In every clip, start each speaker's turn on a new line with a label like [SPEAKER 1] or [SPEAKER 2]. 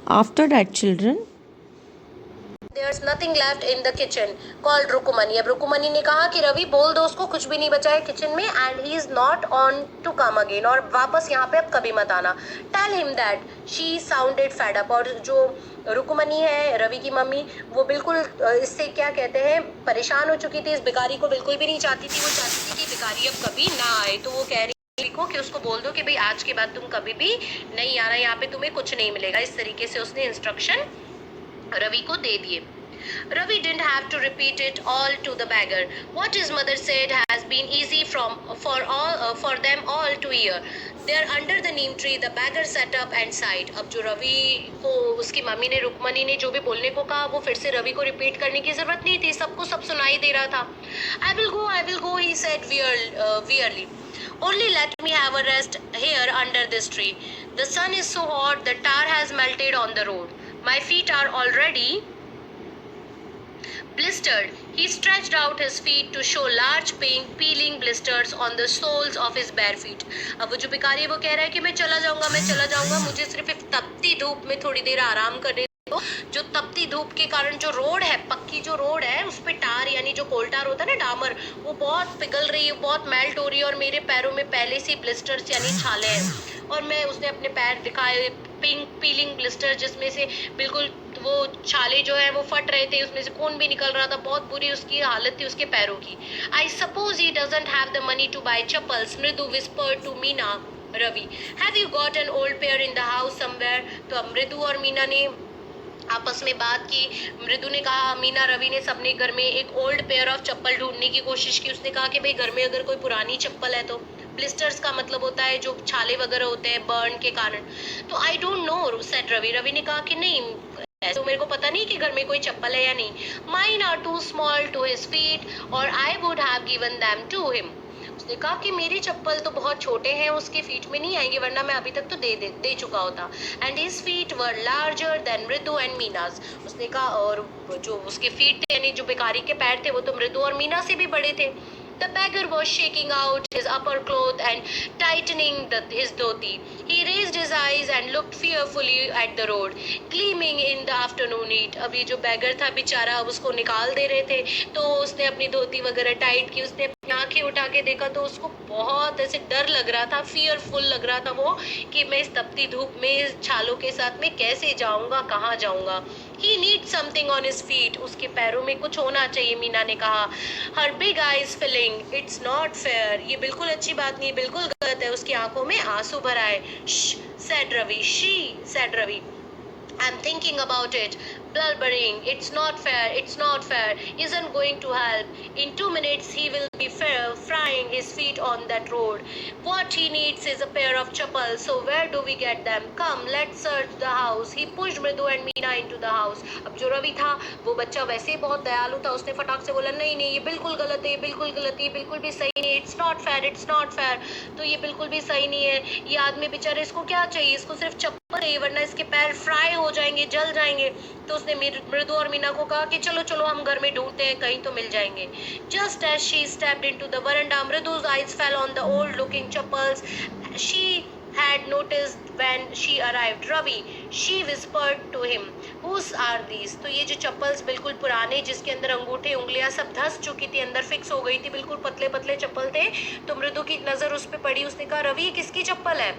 [SPEAKER 1] After that, children,
[SPEAKER 2] There's nothing left in the kitchen. Called रुकुमनी. अब रुकुमनी ने कहा कि रवि बोल दो उसको कुछ भी नहीं बचा है किचन में and he is not on to come again. और वापस यहाँ पे अब कभी मत आना. Tell him that. She sounded fed up. और जो रुकुमनी है रवि की मम्मी वो बिल्कुल इससे क्या कहते हैं परेशान हो चुकी थी. इस भिखारी को बिल्कुल भी नहीं चाहती थी. वो चाहती थी कि भिखारी अब कभी ना आए. तो वो कह रही को कि उसको बोल दो कि भाई आज के बाद तुम कभी भी नहीं आना, यहाँ पे तुम्हें कुछ नहीं मिलेगा. इस तरीके से उसने इंस्ट्रक्शन रवि को दे दिए. Ravi didn't have to repeat it all to the beggar. What his mother said has been easy for them all to hear. There under the neem tree, the beggar sat up and sighed. अब जो रवि को उसकी mummy ने रुक्मणी ने जो भी बोलने को कहा वो फिर से रवि को रिपीट करने की जरूरत नहीं थी. सबको सब सुनाई दे रहा था. I will go, he said wearily. Only let me have a rest here under this tree. The sun is so hot, the tar has melted on the road. My feet are already blistered. He stretched out his feet to show large pink peeling blisters on the soles of his bare feet. अब वो जो भिखारी वो कह रहा है कि मैं चला जाऊंगा, मुझे सिर्फ एक तपती धूप में थोड़ी देर आराम करने दो. जो तपती धूप के कारण जो रोड है, पक्की जो रोड है, उस पे टार यानी जो कोलटार होता है ना, डामर, वो बहुत पिघल रही है, बहुत मेल्ट हो रही है और मेरे पैरों में पहले से ब्लिस्टर्स यानी छाले हैं. और मैं उसने अपने पैर दिखाए, पिंक पीलिंग ब्लिस्टर, जिसमें से बिल्कुल वो छाले जो है वो फट रहे थे, उसमें से खून भी निकल रहा था. बहुत बुरी उसकी हालत थी उसके पैरों की. I suppose he doesn't have the money to buy chappals, Mridu whispered to Meena Ravi. Have you got an old pair in the house somewhere. तो अब मृदु और मीना ने आपस में बात की. मृदु ने कहा, मीना रवि ने सबने घर में एक ओल्ड पेयर ऑफ चप्पल ढूंढने की कोशिश की. उसने कहा कि भाई घर में अगर कोई पुरानी चप्पल है तो. ब्लिस्टर्स का मतलब होता है जो छाले वगैरह होते हैं बर्न के कारण. तो I don't know said Ravi. Ravi ने कहा कि नहीं, तो मेरे को पता नहीं कि घर में कोई चप्पल है या नहीं. Mine are too small to his feet और I would have given them to him. उसने कहा कि मेरी चप्पल तो बहुत छोटे हैं, उसके फीट में नहीं आएंगे, वरना मैं अभी तक तो दे चुका होता. And his feet were larger than मृदु एंड मीनास. उसने कहा और जो उसके फीट थे यानी जो भिखारी के पैर थे वो तो मृदु और मीना से भी बड़े थे. The beggar was shaking out his upper cloth and tightening his dhoti. He raised his eyes and looked fearfully at the road, gleaming in the afternoon heat. अब ये जो beggar था बेचारा, अब उसको निकाल दे रहे थे तो उसने अपनी धोती वगैरह टाइट की. उसने अपनी आंखें उठा के देखा तो उसको बहुत ऐसे डर लग रहा था, fearful लग रहा था वो, कि मैं इस तपती धूप में छालों के साथ में कैसे जाऊंगा, कहाँ जाऊंगा. He needs something on his feet. उसके पैरों में कुछ होना चाहिए, मीना ने कहा. Her big eyes filling. It's not fair. ये बिल्कुल अच्छी बात नहीं, बिल्कुल गलत है. उसकी आंखों में आंसू भरा है. Shh, said Ravi. She said Ravi. I'm thinking about it, blubbering. It's not fair, it's not fair. Isn't going to help. In 2 minutes he will be frying his feet on that road. What he needs is a pair of chappals. So where do we get them? Come, let's search the house. He pushed Mridu and Meena into the house. अब जो रवि था वो बच्चा वैसे ही बहुत दयालु था. उसने फटाक से बोला, नहीं नहीं, ये बिल्कुल गलत है, ये बिल्कुल गलत है, ये बिल्कुल भी सही नहीं है. It's not fair, it's not fair. तो ये बिल्कुल भी सही नहीं है. ये आदमी बेचारे, इसको क्या चाहिए? इसको सिर्फ चप्पल चाहिए, वरना इसके पैर फ्राई हो जाएंगे, जल जाएंगे. तो उसने मृदु और मीना को कहा कि चलो चलो हम घर में ढूंढते हैं, कहीं तो मिल जाएंगे. Just as she stepped into the veranda, Mridu's eyes fell on the old looking chappals she had noticed when she arrived. Ravi, she whispered to him, whose are these? तो ये जो चप्पल्स बिल्कुल पुराने, जिसके अंदर अंगूठे उंगलियां सब धस चुकी थी, अंदर फिक्स हो गई थी, बिल्कुल पतले पतले चप्पल थे. तो मृदु की नजर उस पर पड़ी. उसने कहा, रवि किसकी चप्पल है?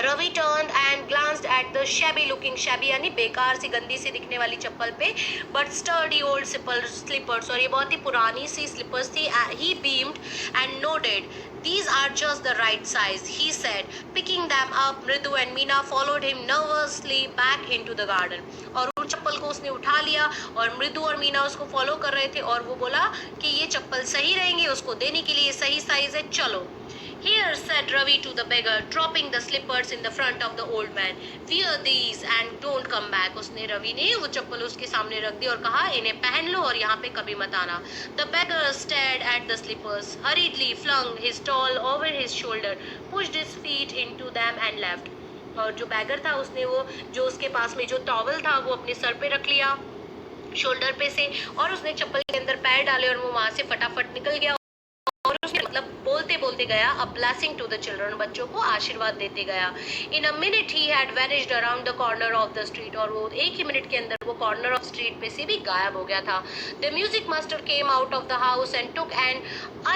[SPEAKER 2] Ravi turned and glanced at the shabby looking, shabby यानी बेकार सी गंदी सी दिखने वाली चप्पल पे, but sturdy old slippers, और ये बहुत ही पुरानी सी स्लीपर्स थी. He beamed and nodded. These are just the right size, he said, picking them up. Mridu and Meena followed him nervously back into the garden. और उन चप्पल को उसने उठा लिया और मृदु और मीना उसको फॉलो कर रहे थे और वो बोला कि ये चप्पल सही रहेंगे, उसको देने के लिए सही साइज है, चलो. Here, said Ravi to the beggar, dropping the slippers in the front of the old man. Wear these and don't come back. उसने रवि ने वो चप्पल उसके सामने रख दी और कहा, इन्हें पहन लो और यहाँ पे कभी मत आना. The beggar stared at the slippers, hurriedly flung his towel over his shoulder, pushed his feet into them and left. और जो बैगर था उसने वो जो उसके पास में जो टॉवल था वो अपने सर पे रख लिया, शोल्डर पे से, और उसने चप्पल के अंदर पैर डाले और वो वहां से फटाफट निकल गया. और उसने मतलब बोलते बोलते गया, a blessing to the children, बच्चों को आशीर्वाद देते गया। In a minute he had vanished around the corner of the street, और वो एक ही मिनट के अंदर वो कॉर्नर ऑफ स्ट्रीट पे से भी गायब हो गया था। The music master came out of the house and took an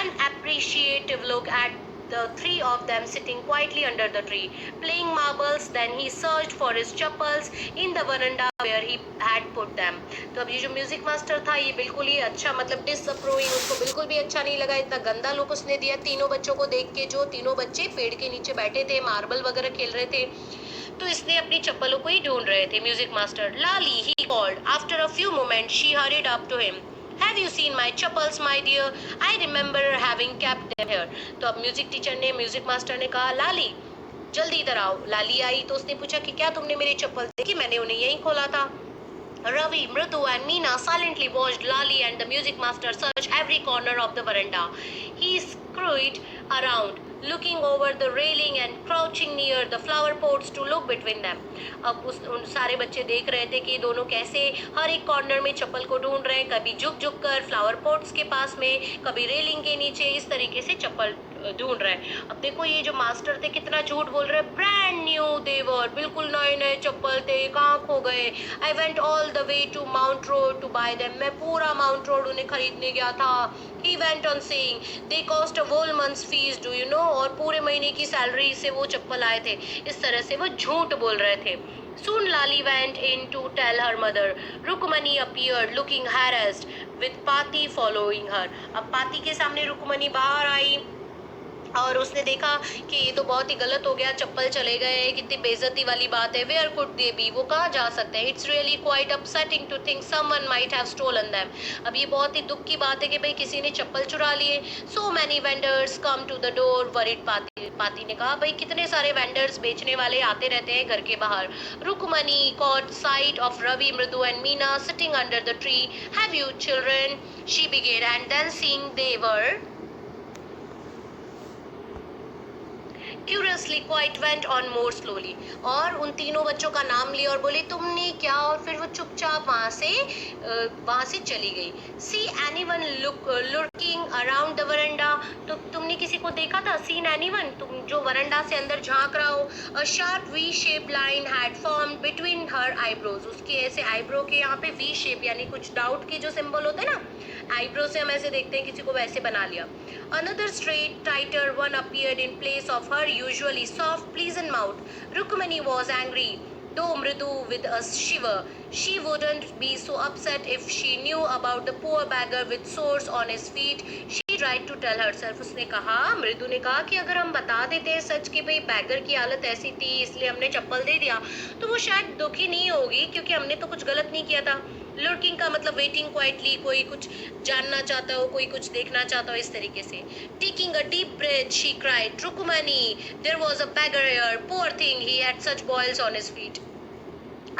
[SPEAKER 2] unappreciative look at the three of them sitting quietly under the tree, playing marbles. Then he searched for his chappals in the veranda where he had put them. तो अब ये जो music master था ये बिल्कुल ही अच्छा, मतलब disapproving, उसको बिल्कुल भी अच्छा नहीं लगा, इतना गंदा लुक उसने दिया तीनों बच्चों को देख के, जो तीनों बच्चे पेड़ के नीचे बैठे थे, मार्बल वगैरह खेल रहे थे। तो इसने अपनी चप्पलों को ही ढूंढ रहे थे music master. Lali, he called. After a few moments she hurried up to him. Have you seen my chappals, my dear? I remember having kept them here. तो अब म्यूजिक टीचर ने, म्यूजिक मास्टर ने कहा, लाली जल्दी इधर आओ। लाली आई तो उसने पूछा कि क्या तुमने मेरे चप्पल देखी? मैंने उन्हें यहीं खोला था। Ravi, Mridu and Meena silently watched Lali and the music master search every corner of the veranda. He scurried around, looking over the railing and crouching near the flower pots to look between them. अब उन सारे बच्चे देख रहे थे कि दोनों कैसे हर एक कॉर्नर में चप्पल को ढूंढ रहे हैं, कभी झुक झुक कर फ्लावर पोट्स के पास में, कभी रेलिंग के नीचे, इस तरीके से चप्पल ढूंढ रहे हैं। अब देखो ये जो मास्टर थे कितना झूठ बोल रहे हैं। ब्रांड न्यू देवर, बिल्कुल नए नए चप्पल थे, कहाँ खो गए? I went all the way to Mount Road to buy them, मैं पूरा माउंट रोड उन्हें खरीदने गया था। He went on saying they cost a whole months fees, do you know, और पूरे महीने की सैलरी से वो चप्पल आए थे। इस तरह से वो झूठ बोल रहे थे। Soon Lali went in to tell her mother. Rukmani appeared looking harassed with Pati following her. अब पाती के सामने रुकमणी बाहर आई और उसने देखा कि ये तो बहुत ही गलत हो गया, चप्पल चले गए, कितनी बेइज्जती वाली बात है। वेयर कुड दे बी, वो कहाँ जा सकते हैं? It's really quite upsetting to think someone might have stolen them. अब ये बहुत ही दुख की बात है कि भाई किसी ने चप्पल चुरा लिए। So many vendors come to the door, worried Paati. Paati ने कहा भाई कितने सारे वेंडर्स, बेचने वाले आते रहते हैं घर के बाहर। Rukmini caught sight of Ravi, Mridu and Meena sitting under the tree. Have you children? She began, and then seeing they were Curiously quite went on more slowly. और उन तीनों बच्चों का नाम लिया और बोली तुमने क्या, और फिर वो चुपचाप वहाँ से चली गई। See anyone lurking around the veranda, तो तुमने किसी को देखा था? Seen anyone, तुम जो वरंडा से अंदर झांक रहा हो। A sharp V-shaped line had formed between her eyebrows, उसके ऐसे आईब्रो के यहाँ पे V shape, यानी कुछ डाउट के जो सिंबल होते हैं ना, आईब्रो से हम ऐसे देखते हैं, किसी को वैसे बना लिया। Another straight, tighter one appeared in place of her usually soft, pleasant mouth. Rukmani was angry, though Mridu with a shiver. She wouldn't be so upset if she knew about the poor beggar with sores on his feet. She tried to tell herself. उसने कहा, मृदु ने कहा कि अगर हम बता देते हैं सच कि भाई बैगर की हालत ऐसी थी इसलिए हमने चप्पल दे दिया, तो वो शायद दुखी नहीं होगी क्योंकि हमने तो कुछ गलत नहीं किया था। लुर्किंग का मतलब वेटिंग क्वाइटली, कोई कुछ जानना चाहता हो, कोई कुछ देखना चाहता हो, इस तरीके से। Taking a deep breath she cried, Rukmani, there was a beggar here, poor thing, he had such boils on his feet.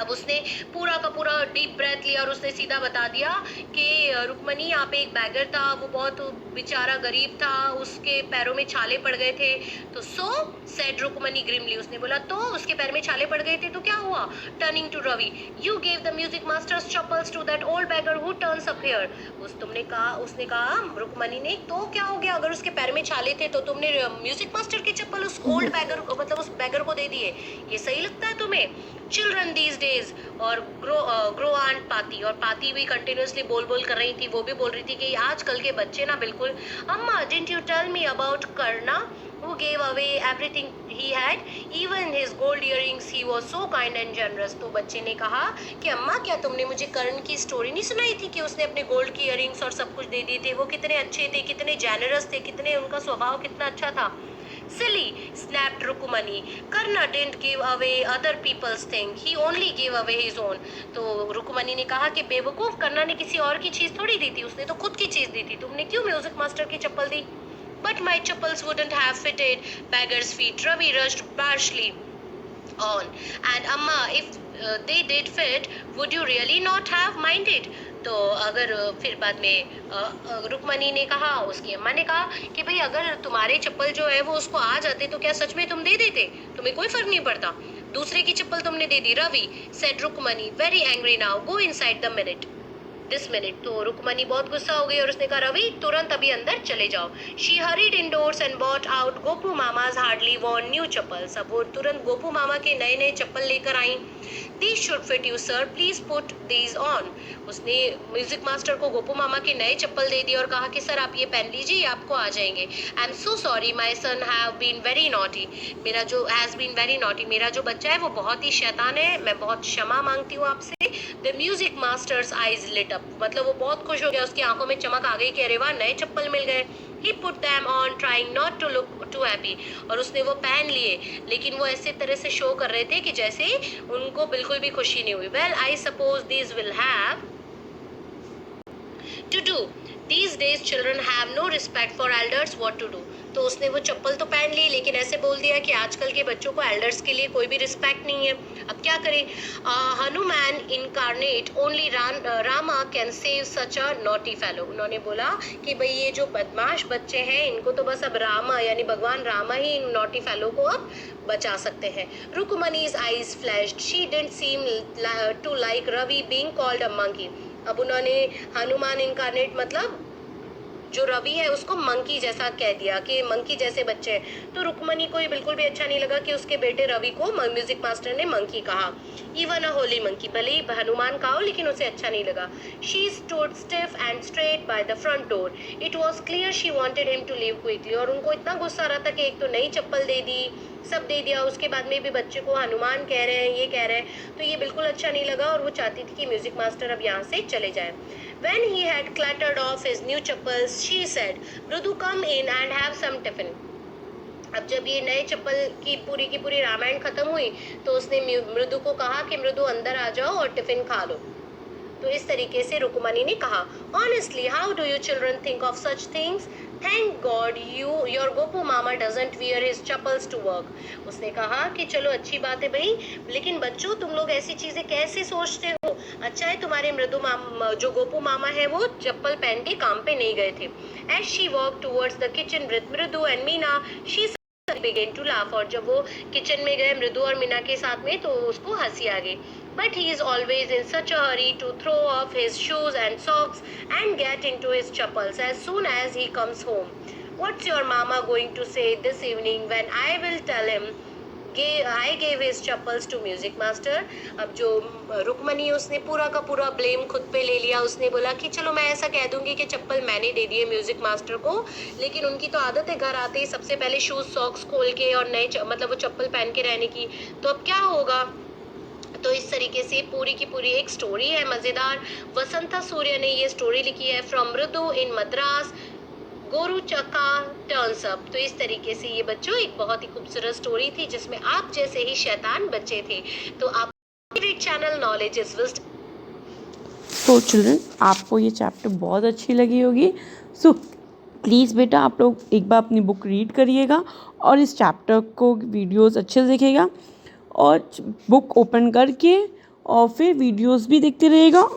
[SPEAKER 2] अब उसने पूरा का पूरा डीप ब्रेथ लिया और उसने सीधा बता दिया कि रुकमनी, यहाँ पे एक बैगर था, वो बहुत बेचारा गरीब था, उसके पैरों में छाले पड़ गए थे। तो सो सेड रुकमनी ग्रिमली, उसने बोला तो उसके पैर में छाले पड़ गए थे तो क्या हुआ? Turning to Ravi, you gave the music master's chappals to that old beggar who turns up here. उसने कहा रुकमनी ने, तो क्या हो गया? अगर उसके पैर में छाले थे तो तुमने म्यूजिक मास्टर के चप्पल उस ओल्ड बैगर को, मतलब उस बैगर को दे दिए, ये सही लगता है तुम्हें? चिल्ड्रन दीज डेज, और ग्रो एंड पाती, और पाती भी कंटिन्यूसली बोल कर रही थी, वो भी बोल रही थी कि आजकल के बच्चे ना बिल्कुल। अम्मा, didn't you tell me about करना who gave away everything he had, even his gold earrings, he was so kind and generous। तो बच्चे ने कहा कि अम्मा क्या तुमने मुझे कर्ण की स्टोरी नहीं सुनाई थी कि उसने अपने गोल्ड की इयरिंग्स और सब कुछ दे दिए थे? वो कितने अच्छे थे, कितने जेनरस थे, कितने उनका स्वभाव कितना अच्छा था। Silly, snapped Rukumani. Karna didn't give away other people's thing. He only gave away his own. तो रुकुमनी ने कहा कि बेवकूफ, करना ने किसी और की चीज थोड़ी दी थी, उसने तो खुद की चीज दी थी। तुमने क्यों म्यूजिक मास्टर की चप्पल दी? But my chappals wouldn't have fitted beggar's feet. Ravi rushed harshly on. And Amma, if they did fit, would you really not have minded? तो अगर फिर बाद में रुकमनी ने कहा, उसकी अम्मा ने कहा कि भाई अगर तुम्हारे चप्पल जो है वो उसको आ जाते तो क्या सच में तुम दे देते? तुम्हें कोई फर्क नहीं पड़ता, दूसरे की चप्पल तुमने दे दी। Ravi, said Rukmini, very angry now, go inside the minute। This minute. तो रुक्मणी बहुत गुस्सा हो गई और उसने कहा रवि तुरंत अभी अंदर चले जाओ। She hurried indoors and bought out Gopu Mama's hardly worn new chappals. अब वो तुरंत गोपू मामा के नए नए चप्पल लेकर आई। These should fit you sir, please put these on. उसने म्यूजिक मास्टर को गोपू मामा के नए चप्पल दे दिए और कहा कि सर आप ये पहन लीजिए, ये आपको आ जाएंगे। I am so sorry my son have been very naughty. मेरा जो हैज बीन वेरी नॉटी, मेरा जो बच्चा है वो बहुत ही शैतान है, मैं बहुत क्षमा मांगती हूँ आपसे। The music master's eyes lit up, मतलब वो बहुत खुश हो गया, उसकी आंखों में चमक आ गई कि अरे वाह नए चप्पल मिल गए। He put them on trying not to look too happy, और उसने वो पहन लिए लेकिन वो ऐसे तरह से शो कर रहे थे कि जैसे उनको बिल्कुल भी खुशी नहीं हुई। Well, I suppose these will have to do. These days children have no respect for elders, what to do? तो उसने वो चप्पल तो पहन ली लेकिन ऐसे बोल दिया कि आजकल के बच्चों को एल्डर्स के लिए कोई भी रिस्पेक्ट नहीं है, अब क्या करें। Hanuman incarnate only Rama can save such a naughty fellow. उन्होंने बोला कि भाई ये जो बदमाश बच्चे हैं इनको तो बस अब रामा यानी भगवान रामा ही इन नॉटी फेलो को अब बचा सकते हैं। Rukmini's eyes flashed, she didn't seem to like Ravi being called a monkey. अब उन्होंने हनुमान इनकारनेट मतलब जो रवि है उसको मंकी जैसा कह दिया कि मंकी जैसे बच्चे हैं। तो रुक्मणी को ये बिल्कुल भी अच्छा नहीं लगा कि उसके बेटे रवि को म्यूजिक मास्टर ने मंकी कहा, इवन अ होली मंकी। भले ही हनुमान कहा हो लेकिन उसे अच्छा नहीं लगा। She stood stiff and straight by the front door, it was clear she wanted him to leave quickly. और उनको इतना गुस्सा आ रहा था कि एक तो नई चप्पल दे दी, सब दे दिया, उसके बाद में भी बच्चे को हनुमान कह रहे हैं, ये कह रहे हैं, तो ये बिल्कुल अच्छा नहीं लगा और वो चाहती थी कि म्यूजिक मास्टर अब यहाँ से चले जाए। When he had clattered off his new chappals, she said, "Mrudu, come in and have some tiffin." अब जब ये नए चप्पल की पूरी रामायण खत्म हुई तो उसने मृदु को कहा कि मृदु अंदर आ जाओ और टिफिन खा लो। तो इस तरीके से रुक्मणी ने कहा, honestly how do you children think of such things? Thank God your Gopu Mama doesn't wear his chappals to work. उसने कहा कि चलो अच्छी बात है भाई, लेकिन बच्चों तुम लोग ऐसी चीजें कैसे सोचते हो? अच्छा है तुम्हारे मृदु मामा जो गोपू मामा है वो चप्पल पहन के काम पे नहीं गए थे। As she walk towards the kitchen with Mridu and Meena she began to laugh, और जब वो किचन में गए मृदु और मीना के साथ में तो उसको हंसी आ गई। But he is always in such a hurry to throw off his shoes and socks and get into his chappals as soon as he comes home. What's your mama going to say this evening when I will tell him I gave his chappals to music master? अब जो रुक्मणी उसने पूरा का पूरा blame खुद पे ले लिया। उसने बोला कि चलो मैं ऐसा कह दूंगी कि चप्पल मैंने दे दिए म्यूजिक मास्टर को, लेकिन उनकी तो आदत है घर आते ही सबसे पहले शूज सॉक्स खोल के और नए मतलब वो चप्पल पहन के रहने की, तो अब क्या होगा। तो इस तरीके से पूरी की पूरी एक स्टोरी है मज़ेदार। वसंता सूर्य ने ये स्टोरी लिखी है फ्रॉम मृदु इन मद्रास गोरू चक्का टर्न्स अप। तो इस तरीके से ये बच्चों एक बहुत ही खूबसूरत स्टोरी थी जिसमें आप जैसे ही शैतान बच्चे थे। तो आप चैनल नॉलेज इज विस्डम।
[SPEAKER 1] तो चिल्ड्रन आपको ये चैप्टर बहुत अच्छी लगी होगी। सो प्लीज़ बेटा आप लोग एक बार अपनी बुक रीड करिएगा और इस चैप्टर को वीडियोस अच्छे से देखिएगा और बुक ओपन करके और फिर वीडियोस भी देखते रहिएगा।